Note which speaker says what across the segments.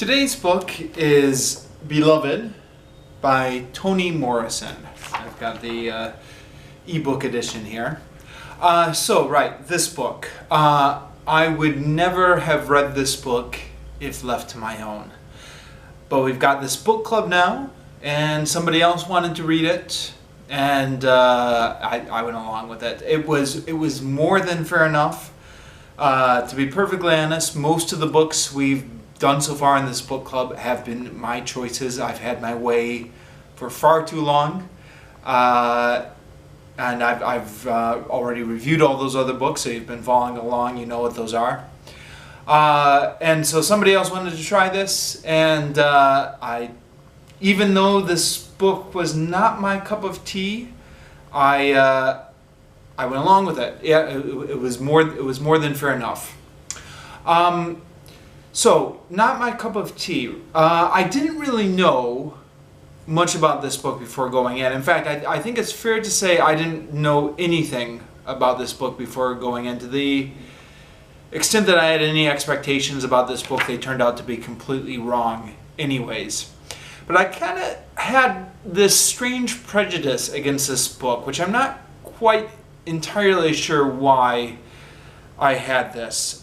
Speaker 1: Today's book is Beloved by Toni Morrison. I've got the ebook edition here. This book. I would never have read this book if left to my own. But we've got this book club now, and somebody else wanted to read it, and I went along with it. It was more than fair enough. To be perfectly honest, most of the books we've done so far in this book club have been my choices. I've had my way for far too long, and I've already reviewed all those other books, so you've been following along, you know what those are. And so somebody else wanted to try this, and even though this book was not my cup of tea, I went along with it. Yeah, it was more than fair enough. So, not my cup of tea. I didn't really know much about this book before going in. In fact, I think it's fair to say I didn't know anything about this book before going in. To the extent that I had any expectations about this book, they turned out to be completely wrong anyways. But I kind of had this strange prejudice against this book, which I'm not quite entirely sure why I had this.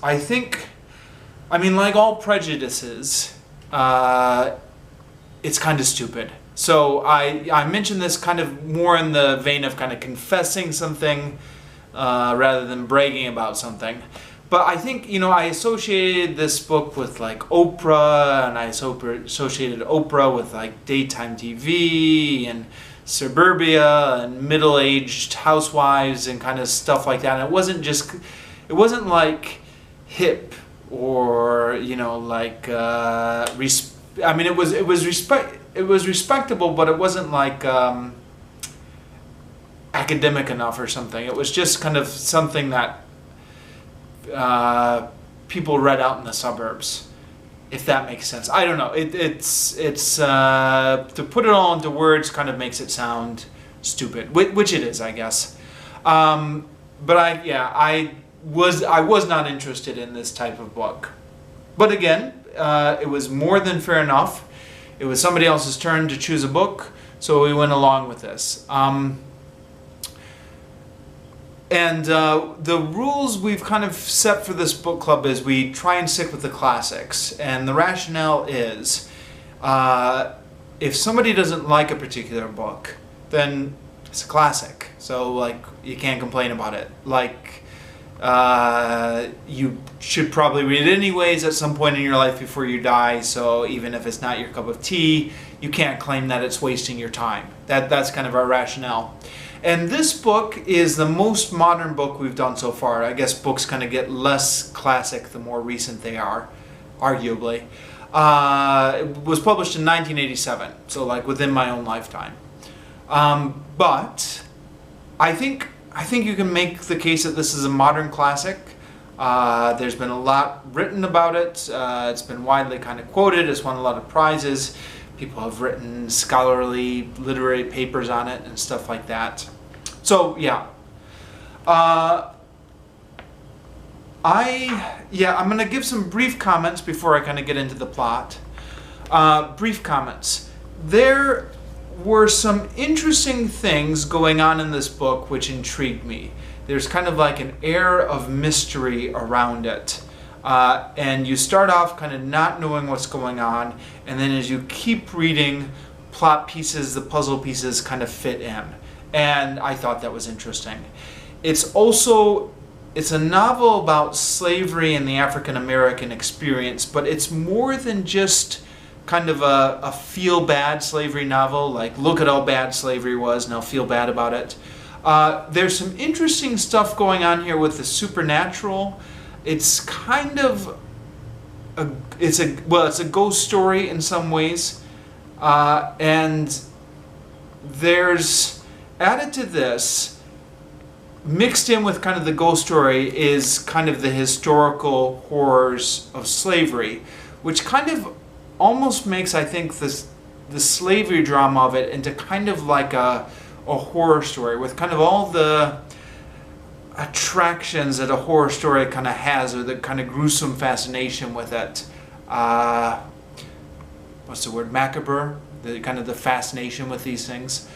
Speaker 1: I mean, like all prejudices, it's kind of stupid. So I mentioned this kind of more in the vein of kind of confessing something rather than bragging about something. But I think, I associated this book with like Oprah, and I associated Oprah with like daytime TV and suburbia and middle-aged housewives and kind of stuff like that. And it wasn't like hip or it was respectable, but it wasn't like academic enough or something. It was just kind of something that people read out in the suburbs, if that makes sense. I don't know. It's to put it all into words kind of makes it sound stupid, which it is, I guess. But I was not interested in this type of book. But again, it was more than fair enough. It was somebody else's turn to choose a book, so we went along with this. The rules we've kind of set for this book club is we try and stick with the classics. And the rationale is, if somebody doesn't like a particular book, then it's a classic. So, you can't complain about it. You should probably read it anyways at some point in your life before you die, so even if it's not your cup of tea, you can't claim that it's wasting your time. That's kind of our rationale. And this book is the most modern book we've done so far. I guess books kind of get less classic the more recent they are, arguably. It was published in 1987, so within my own lifetime. But I think you can make the case that this is a modern classic. There's been a lot written about it. It's been widely kind of quoted. It's won a lot of prizes. People have written scholarly literary papers on it and stuff like that. So yeah. I'm going to give some brief comments before I kind of get into the plot. Brief comments. There were some interesting things going on in this book which intrigued me. There's kind of like an air of mystery around it. And you start off kind of not knowing what's going on, and then as you keep reading, plot pieces, the puzzle pieces kind of fit in. And I thought that was interesting. It's a novel about slavery and the African American experience, but it's more than just kind of a feel-bad slavery novel, like look at how bad slavery was, now feel bad about it. There's some interesting stuff going on here with the supernatural. It's kind of it's a ghost story in some ways, and there's added to this, mixed in with kind of the ghost story, is kind of the historical horrors of slavery, which kind of almost makes, I think, the slavery drama of it into kind of like a horror story with kind of all the attractions that a horror story kind of has, or the kind of gruesome fascination with it. what's the word, macabre, the kind of the fascination with these things.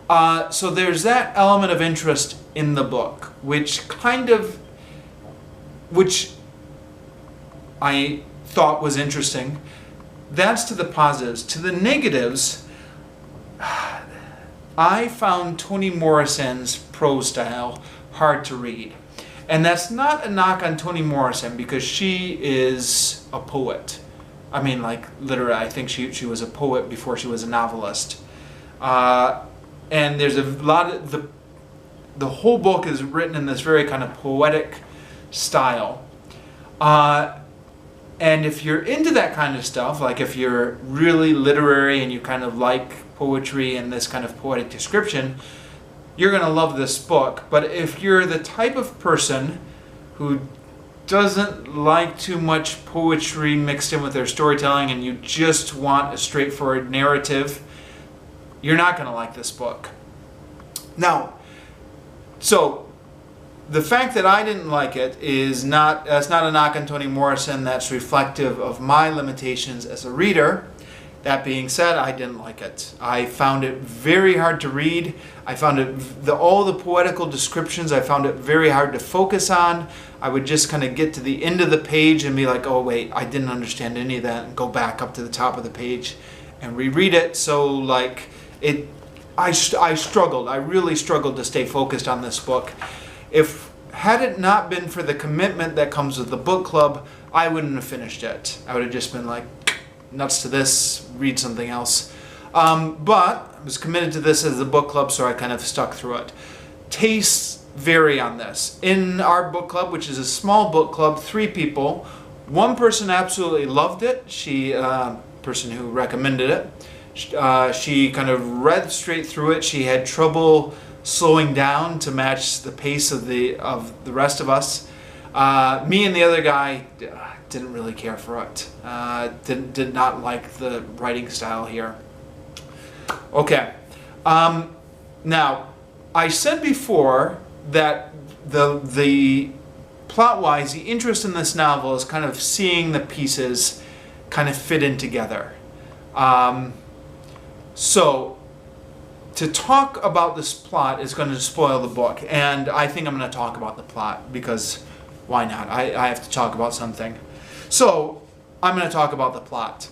Speaker 1: So there's that element of interest in the book, which I thought was interesting. That's to the positives. To the negatives, I found Toni Morrison's prose style hard to read. And that's not a knock on Toni Morrison, because she is a poet. I mean, like, literally, I think she was a poet before she was a novelist. And there's a lot of, the whole book is written in this very kind of poetic style. And if you're into that kind of stuff, like if you're really literary and you kind of like poetry and this kind of poetic description, you're going to love this book. But if you're the type of person who doesn't like too much poetry mixed in with their storytelling and you just want a straightforward narrative, you're not going to like this book. Now, so the fact that I didn't like it that's not a knock on Toni Morrison. That's reflective of my limitations as a reader. That being said, I didn't like it. I found it very hard to read. I found it, all the poetical descriptions, I found it very hard to focus on. I would just kind of get to the end of the page and be like, oh wait, I didn't understand any of that, and go back up to the top of the page and reread it. So like, I struggled. I really struggled to stay focused on this book. Had it not been for the commitment that comes with the book club, I wouldn't have finished it. I would have just been like, nuts to this, read something else. But I was committed to this as a book club, so I kind of stuck through it. Tastes vary on this. In our book club, which is a small book club, 3 people, one person absolutely loved it. She, person who recommended it, she kind of read straight through it. She had trouble slowing down to match the pace of the rest of us. Me and the other guy didn't really care for it. Did not like the writing style here. Okay. Now, I said before that the plot-wise, the interest in this novel is kind of seeing the pieces kind of fit in together. So, to talk about this plot is going to spoil the book, and I think I'm going to talk about the plot, because why not? I have to talk about something. So, I'm going to talk about the plot.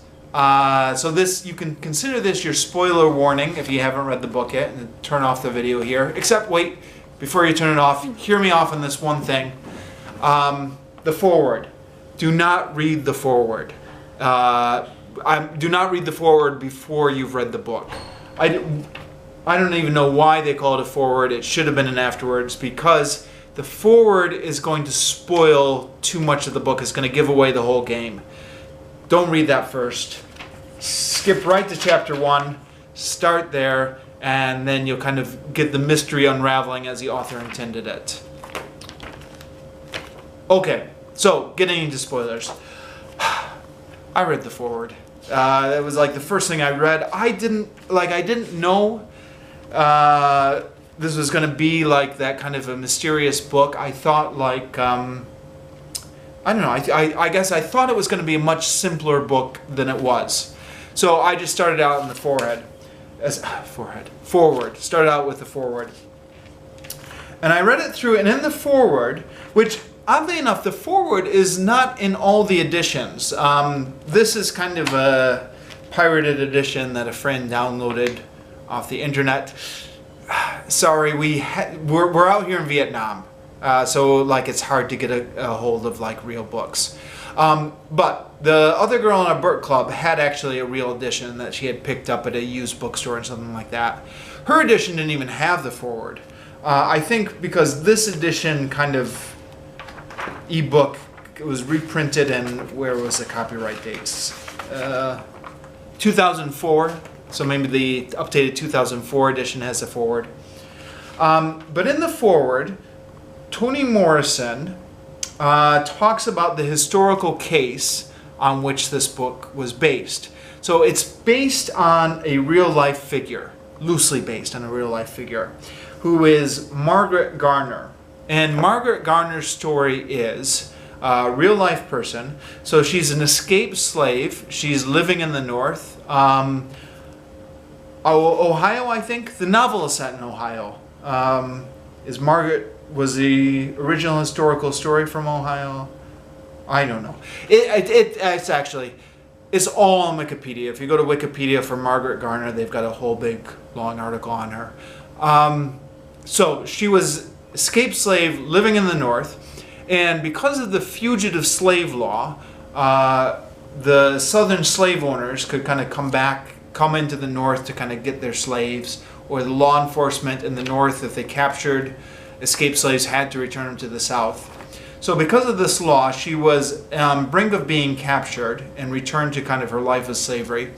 Speaker 1: So this, you can consider this your spoiler warning if you haven't read the book yet, and turn off the video here. Except, wait, before you turn it off, hear me off on this one thing. The foreword. Do not read the foreword. Do not read the foreword before you've read the book. I don't even know why they call it a foreword. It should have been an afterwards, because the foreword is going to spoil too much of the book. It's going to give away the whole game. Don't read that first. Skip right to chapter 1, start there, and then you'll kind of get the mystery unraveling as the author intended it. Okay, so getting into spoilers. I read the foreword. It was like the first thing I read. I didn't know this was going to be like that kind of a mysterious book. I thought like, I don't know, I guess I thought it was going to be a much simpler book than it was. So I just started out in the foreword. Started out with the foreword. And I read it through, and in the foreword, which oddly enough, the foreword is not in all the editions. This is kind of a pirated edition that a friend downloaded off the internet. Sorry, we're out here in Vietnam, so like it's hard to get a hold of like real books. But the other girl in our book club had actually a real edition that she had picked up at a used bookstore and something like that. Her edition didn't even have the foreword. I think because this edition kind of ebook, it was reprinted, and where was the copyright dates? 2004. So maybe the updated 2004 edition has a foreword. But in the foreword, Toni Morrison talks about the historical case on which this book was based. So it's based on a real-life figure, loosely based on a real-life figure, who is Margaret Garner. And Margaret Garner's story is real life person. So she's an escaped slave. She's living in the North. Ohio, I think. The novel is set in Ohio. Was the original historical story from Ohio? I don't know. It's all on Wikipedia. If you go to Wikipedia for Margaret Garner, they've got a whole big long article on her. So she was escaped slave living in the North, and because of the fugitive slave law, the southern slave owners could kind of come into the North to kind of get their slaves, or the law enforcement in the North, if they captured escaped slaves, had to return them to the South. So because of this law, she was brink of being captured and returned to kind of her life of slavery.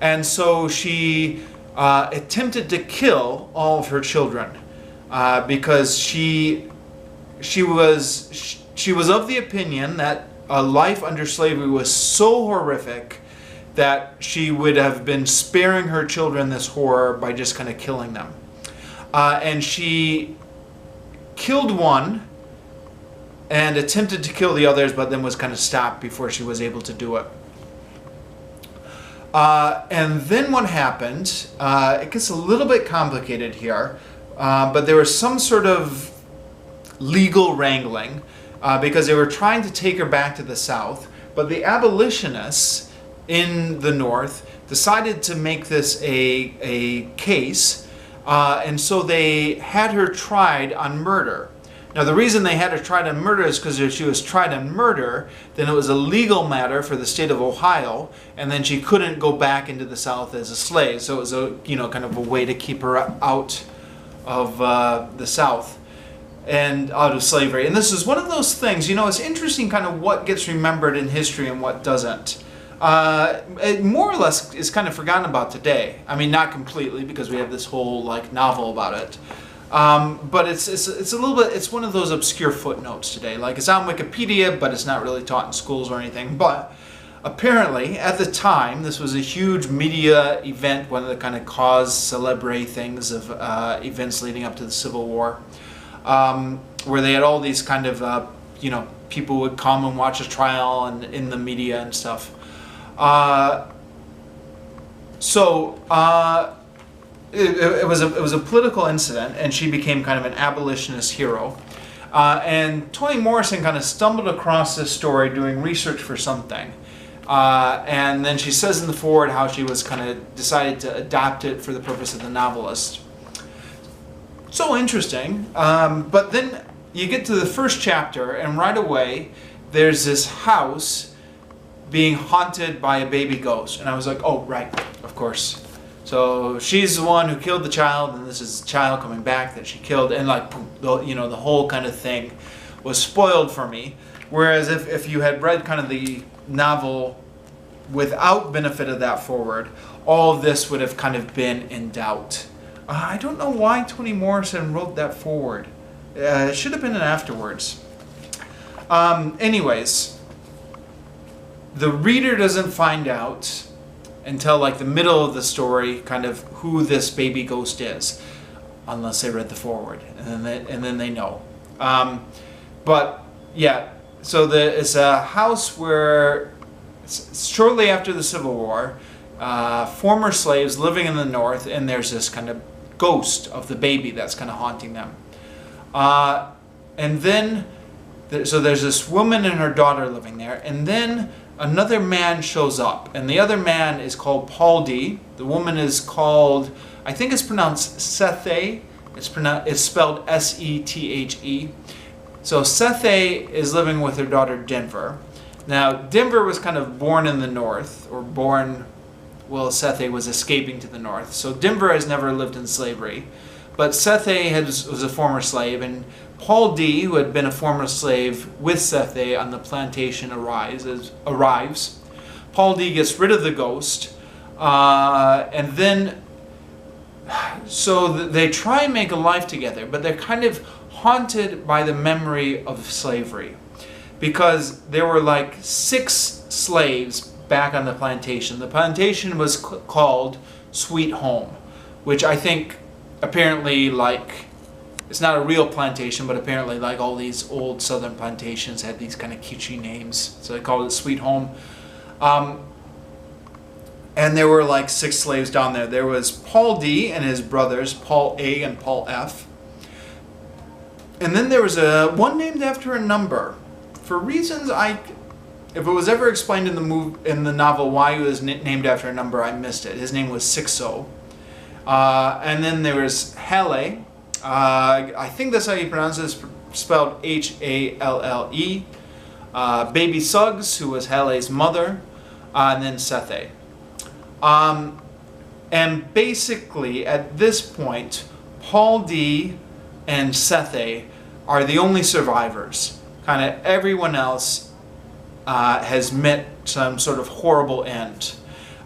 Speaker 1: And so she attempted to kill all of her children because she was of the opinion that a life under slavery was so horrific that she would have been sparing her children this horror by just kind of killing them. And she killed one and attempted to kill the others, but then was kind of stopped before she was able to do it. And then what happened, it gets a little bit complicated here, but there was some sort of legal wrangling because they were trying to take her back to the South, but the abolitionists in the North decided to make this a case, and so they had her tried on murder. Now, the reason they had her tried on murder is because if she was tried on murder, then it was a legal matter for the state of Ohio, and then she couldn't go back into the South as a slave. So it was a kind of a way to keep her out of the South and out of slavery. And this is one of those things. It's interesting, kind of what gets remembered in history and what doesn't. It more or less is kind of forgotten about today. I mean, not completely, because we have this whole novel about it. But it's a little bit, it's one of those obscure footnotes today. It's on Wikipedia, but it's not really taught in schools or anything. But apparently, at the time, this was a huge media event, one of the kind of cause celebre things of events leading up to the Civil War, where they had all these kind of, people would come and watch a trial and in the media and stuff. It was a political incident, and she became kind of an abolitionist hero. And Toni Morrison kind of stumbled across this story doing research for something. And then she says in the foreword how she was kind of decided to adopt it for the purpose of the novelist. So interesting. But then you get to the first chapter, and right away there's this house being haunted by a baby ghost. And I was like, oh, right, of course. So she's the one who killed the child, and this is the child coming back that she killed, and the whole kind of thing was spoiled for me. Whereas if you had read kind of the novel without benefit of that foreword, all of this would have kind of been in doubt. I don't know why Toni Morrison wrote that foreword. It should have been an afterwards. Anyways, the reader doesn't find out until the middle of the story, kind of who this baby ghost is, unless they read the foreword, and then they know. But yeah, so it's a house where shortly after the Civil War, former slaves living in the North, and there's this kind of ghost of the baby that's kind of haunting them. And then, so there's this woman and her daughter living there, and then another man shows up, and the other man is called Paul D. The woman is called, I think it's pronounced Sethe. It's spelled S-E-T-H-E. So Sethe is living with her daughter Denver. Now, Denver was kind of born in the North, Sethe was escaping to the North. So Denver has never lived in slavery. But Sethe was a former slave, and Paul D., who had been a former slave with Sethe on the plantation, arrives. Paul D. gets rid of the ghost, and then, so they try and make a life together, but they're kind of haunted by the memory of slavery, because there were 6 slaves back on the plantation. The plantation was called Sweet Home, which I think apparently It's not a real plantation, but apparently like all these old southern plantations had these kind of kitschy names. So they called it Sweet Home. And there were like 6 slaves down there. There was Paul D and his brothers, Paul A and Paul F. And then there was one named after a number. For reasons if it was ever explained in the novel why he was named after a number, I missed it. His name was Sixo. And then there was Halle. I think that's how you pronounce it. It's spelled Halle. Baby Suggs, who was Halle's mother. And then Sethe. And basically, at this point, Paul D and Sethe are the only survivors. Kind of everyone else has met some sort of horrible end.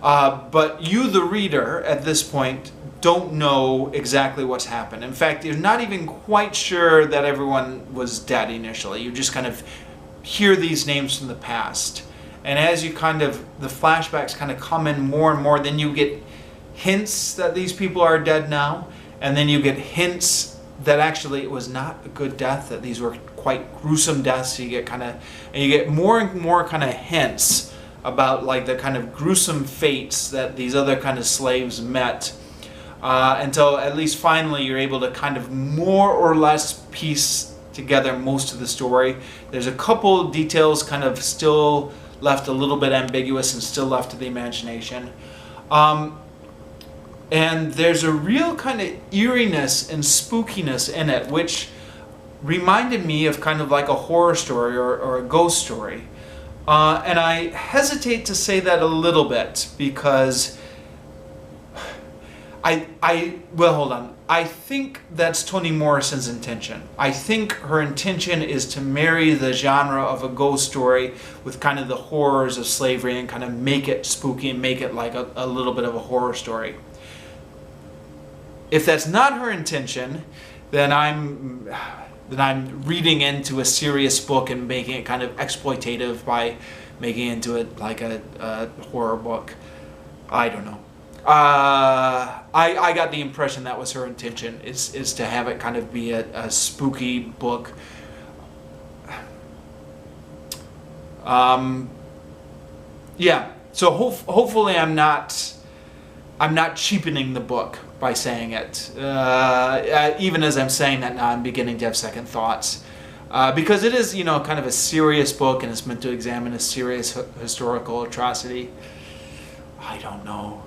Speaker 1: But you, the reader, at this point, don't know exactly what's happened. In fact, you're not even quite sure that everyone was dead initially. You just kind of hear these names from the past. And as you the flashbacks kind of come in more and more, then you get hints that these people are dead now. And then you get hints that actually it was not a good death, that these were quite gruesome deaths. You get more and more kind of hints about like the kind of gruesome fates that these other kind of slaves met, until at least finally you're able to kind of more or less piece together most of the story. There's a couple details kind of still left a little bit ambiguous and still left to the imagination. And there's a real kind of eeriness and spookiness in it, which reminded me of kind of like a horror story or a ghost story. And I hesitate to say that a little bit because well, hold on. I think that's Toni Morrison's intention. I think her intention is to marry the genre of a ghost story with kind of the horrors of slavery and kind of make it spooky and make it like a little bit of a horror story. If that's not her intention, then I'm reading into a serious book and making it kind of exploitative by making it into like a horror book. I don't know. I got the impression that was her intention, is to have it kind of be a spooky book. Yeah. So hopefully I'm not cheapening the book by saying it. Even as I'm saying that now, I'm beginning to have second thoughts. Because it is, kind of a serious book and it's meant to examine a serious historical atrocity. I don't know.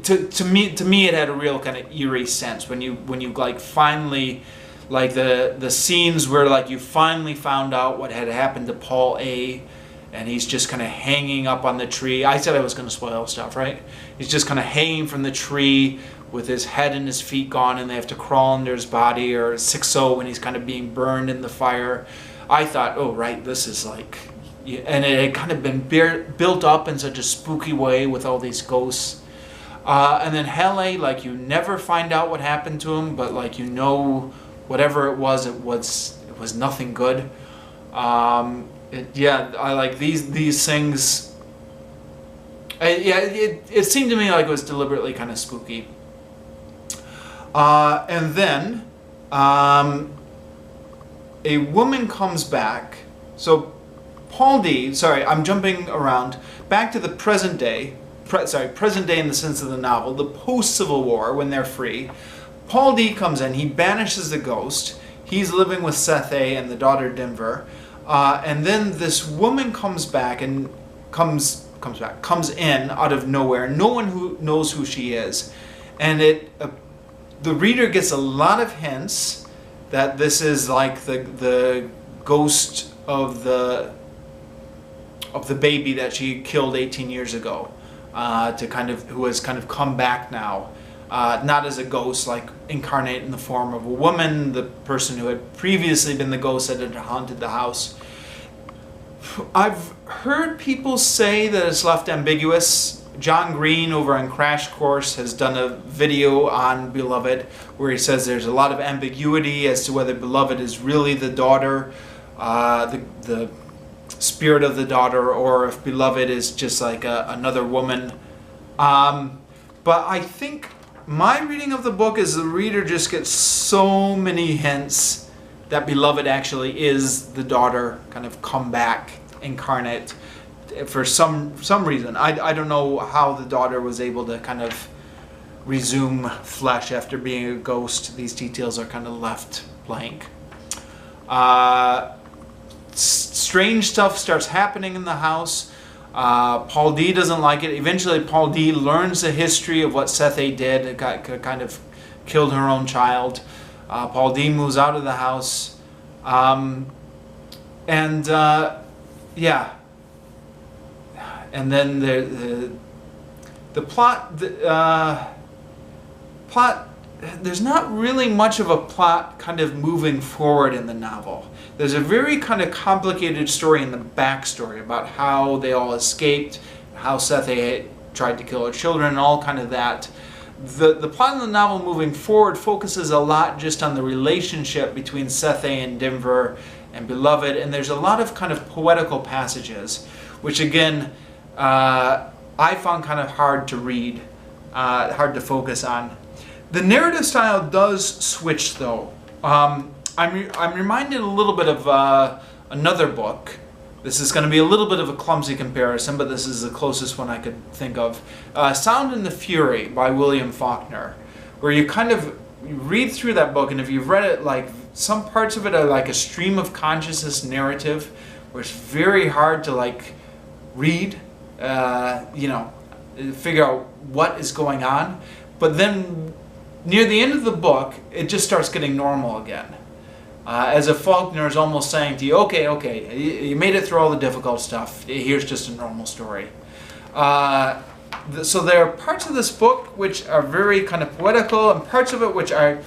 Speaker 1: To me it had a real kind of eerie sense when you like finally, like the scenes where like you finally found out what had happened to Paul A. And he's just kind of hanging up on the tree. I said I was going to spoil stuff, right? He's just kind of hanging from the tree with his head and his feet gone, and they have to crawl under his body, or Sixo when he's kind of being burned in the fire. I thought, oh, right, this is like... And it had kind of been built up in such a spooky way with all these ghosts. And then Halle, like, you never find out what happened to him, but, like, whatever it was nothing good. I like these things. It seemed to me like it was deliberately kind of spooky. And then a woman comes back. So Paul D. Sorry, I'm jumping around back to the present day. Present day in the sense of the novel, the post-Civil War when they're free. Paul D. comes in. He banishes the ghost. He's living with Sethe and the daughter Denver. And then this woman comes back and comes in out of nowhere. No one who knows who she is, and the reader gets a lot of hints that this is like the ghost of the baby that she killed 18 years ago, who has kind of come back now. Not as a ghost, like incarnate in the form of a woman, the person who had previously been the ghost that had haunted the house. I've heard people say that it's left ambiguous. John Green over on Crash Course has done a video on Beloved where he says there's a lot of ambiguity as to whether Beloved is really the daughter, the spirit of the daughter, or if Beloved is just like another woman. But I think my reading of the book is the reader just gets so many hints that Beloved actually is the daughter kind of come back incarnate for some reason. I don't know how the daughter was able to kind of resume flesh after being a ghost. These details are kind of left blank. Strange stuff starts happening in the house. Paul D doesn't like it. Eventually Paul D learns the history of what Sethe did. It kind of killed her own child. Paul D moves out of the house. Yeah. And then the plot, there's not really much of a plot kind of moving forward in the novel. There's a very kind of complicated story in the backstory about how they all escaped, how Sethe tried to kill her children, and all kind of that. The plot in the novel moving forward focuses a lot just on the relationship between Sethe and Denver and Beloved, and there's a lot of kind of poetical passages, which again, I found kind of hard to read, hard to focus on. The narrative style does switch though. I'm reminded a little bit of another book. This is going to be a little bit of a clumsy comparison, but this is the closest one I could think of. Sound and the Fury by William Faulkner, where you read through that book, and if you've read it, like some parts of it are like a stream of consciousness narrative, where it's very hard to like read, figure out what is going on. But then near the end of the book, it just starts getting normal again. As if Faulkner is almost saying to you, okay, you made it through all the difficult stuff. Here's just a normal story. So there are parts of this book which are very kind of poetical, and parts of it which are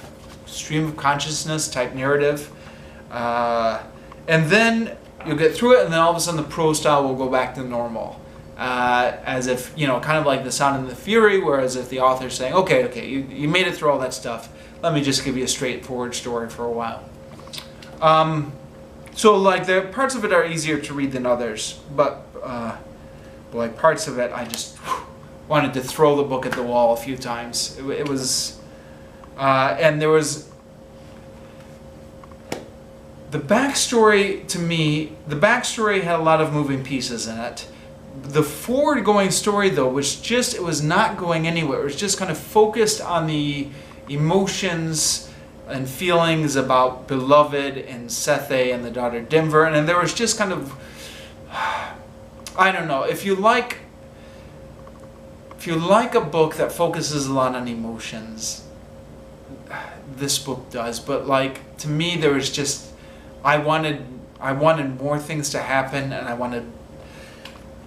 Speaker 1: stream of consciousness type narrative. And then you'll get through it, and then all of a sudden the prose style will go back to normal. As if, kind of like the Sound and the Fury, whereas if the author's saying, okay, you made it through all that stuff, let me just give you a straightforward story for a while. So like the parts of it are easier to read than others, but like parts of it I just wanted to throw the book at the wall a few times. It was, and there was the backstory. To me, the backstory had a lot of moving pieces in it. The forward-going story, though, it was not going anywhere. It was just kind of focused on the emotions and feelings about Beloved and Sethe and the daughter Denver, and there was just kind of, I don't know, if you like a book that focuses a lot on emotions, this book does. But like, to me, there was just, I wanted more things to happen, and I wanted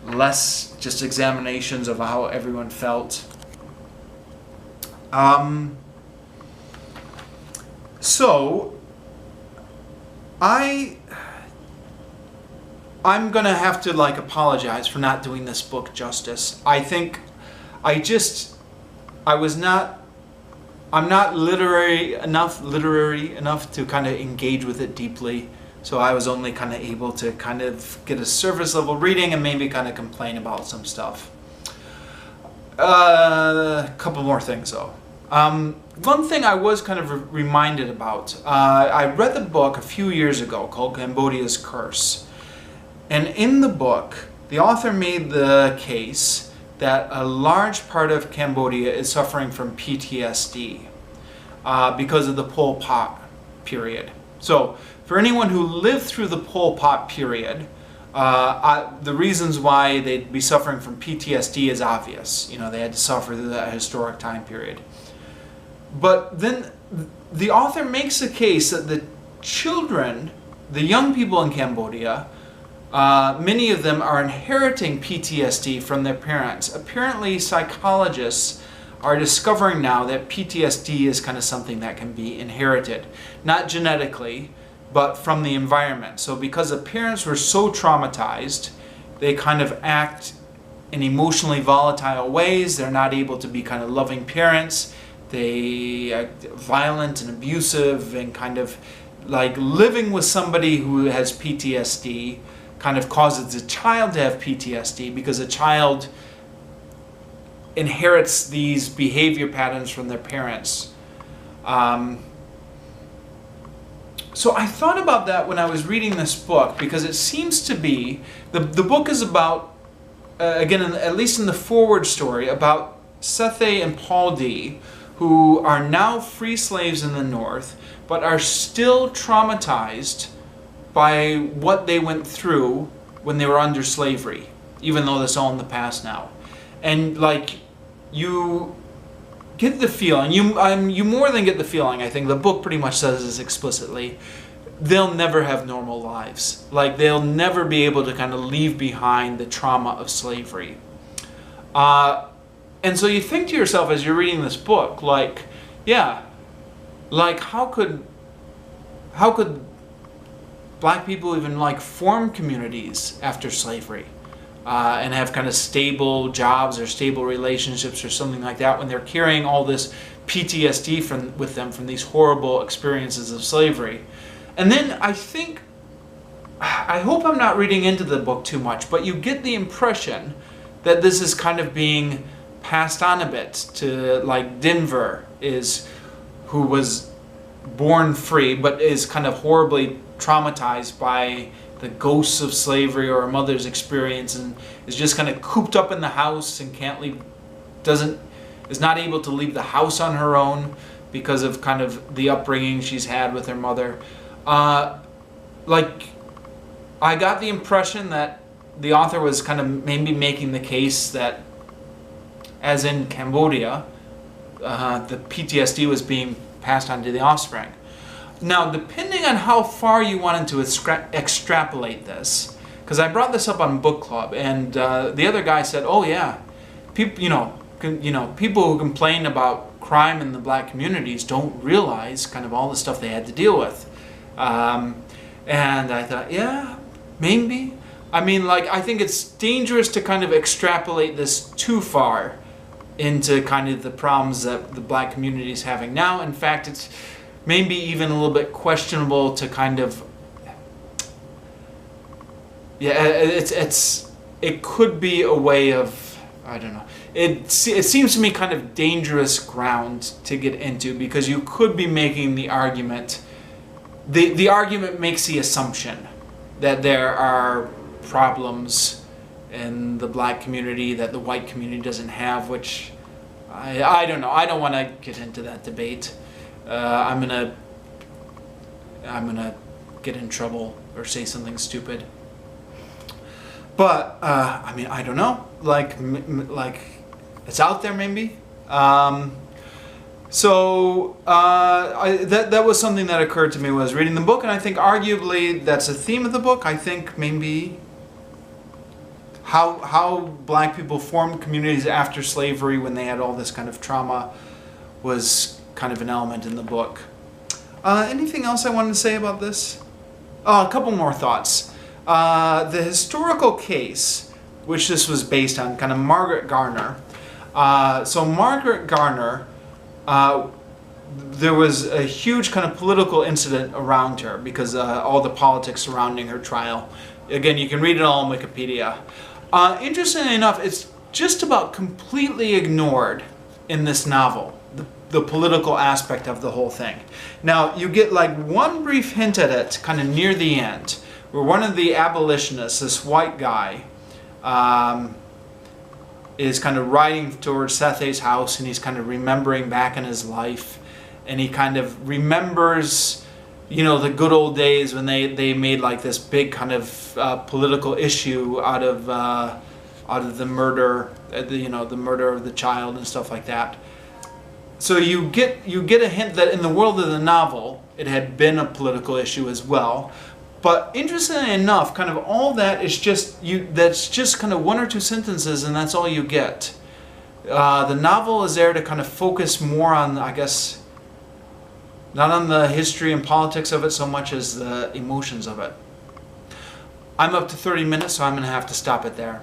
Speaker 1: less just examinations of how everyone felt. So I'm gonna have to like apologize for not doing this book justice. I'm not literary enough to kind of engage with it deeply. So I was only kind of able to kind of get a surface level reading and maybe kind of complain about some stuff. A couple more things though. One thing I was kind of reminded about, I read the book a few years ago called Cambodia's Curse. And in the book, the author made the case that a large part of Cambodia is suffering from PTSD because of the Pol Pot period. So for anyone who lived through the Pol Pot period, the reasons why they'd be suffering from PTSD is obvious. They had to suffer through that historic time period. But then the author makes a case that the children, the young people in Cambodia, many of them are inheriting PTSD from their parents. Apparently, psychologists are discovering now that PTSD is kind of something that can be inherited. Not genetically, but from the environment. So because the parents were so traumatized, they kind of act in emotionally volatile ways. They're not able to be kind of loving parents. They act violent and abusive, and kind of like living with somebody who has PTSD kind of causes the child to have PTSD, because a child inherits these behavior patterns from their parents. So I thought about that when I was reading this book, because it seems to be, the book is about, again, at least in the foreword story, about Sethe and Paul D, who are now free slaves in the North, but are still traumatized by what they went through when they were under slavery, even though that's all in the past now. And like, you get the feeling, you more than get the feeling, I think the book pretty much says this explicitly, they'll never have normal lives. Like, they'll never be able to kind of leave behind the trauma of slavery. And so you think to yourself as you're reading this book, like, yeah, like how could black people even like form communities after slavery? And have kind of stable jobs or stable relationships or something like that when they're carrying all this PTSD with them from these horrible experiences of slavery. And then I hope I'm not reading into the book too much, but you get the impression that this is kind of being passed on a bit to, like, Denver who was born free but is kind of horribly traumatized by the ghosts of slavery or her mother's experience, and is just kind of cooped up in the house and can't leave, is not able to leave the house on her own because of kind of the upbringing she's had with her mother. Like, I got the impression that the author was kind of maybe making the case that, as in Cambodia, the PTSD was being passed on to the offspring. Now, depending on how far you wanted to extrapolate this, because I brought this up on book club, and the other guy said, "Oh yeah, people, people who complain about crime in the black communities don't realize kind of all the stuff they had to deal with." And I thought, yeah, maybe. I mean, like, I think it's dangerous to kind of extrapolate this too far into kind of the problems that the black community is having now. In fact, it's maybe even a little bit questionable to kind of, it could be a way of, I don't know. It seems to me kind of dangerous ground to get into, because you could be making the argument, the argument makes the assumption that there are problems in the black community that the white community doesn't have, which I don't know. I don't want to get into that debate. I'm gonna get in trouble or say something stupid. But I mean, I don't know. Like it's out there maybe. So that was something that occurred to me when I was reading the book, and I think arguably that's a theme of the book. I think maybe how black people formed communities after slavery when they had all this kind of trauma was kind of an element in the book. Anything else I wanted to say about this? A couple more thoughts. The historical case, which this was based on, kind of Margaret Garner. So Margaret Garner, there was a huge kind of political incident around her because all the politics surrounding her trial. Again, you can read it all on Wikipedia. Interestingly enough, it's just about completely ignored in this novel, the political aspect of the whole thing. Now, you get like one brief hint at it kind of near the end, where one of the abolitionists, this white guy, is kind of riding towards Sethe's house, and he's kind of remembering back in his life, and he kind of remembers, the good old days when they made like this big kind of political issue out of the murder, the murder of the child and stuff like that. So you get a hint that in the world of the novel, it had been a political issue as well. But interestingly enough, kind of all that is that's just kind of one or two sentences, and that's all you get. The novel is there to kind of focus more on, I guess, not on the history and politics of it so much as the emotions of it. I'm up to 30 minutes, so I'm going to have to stop it there.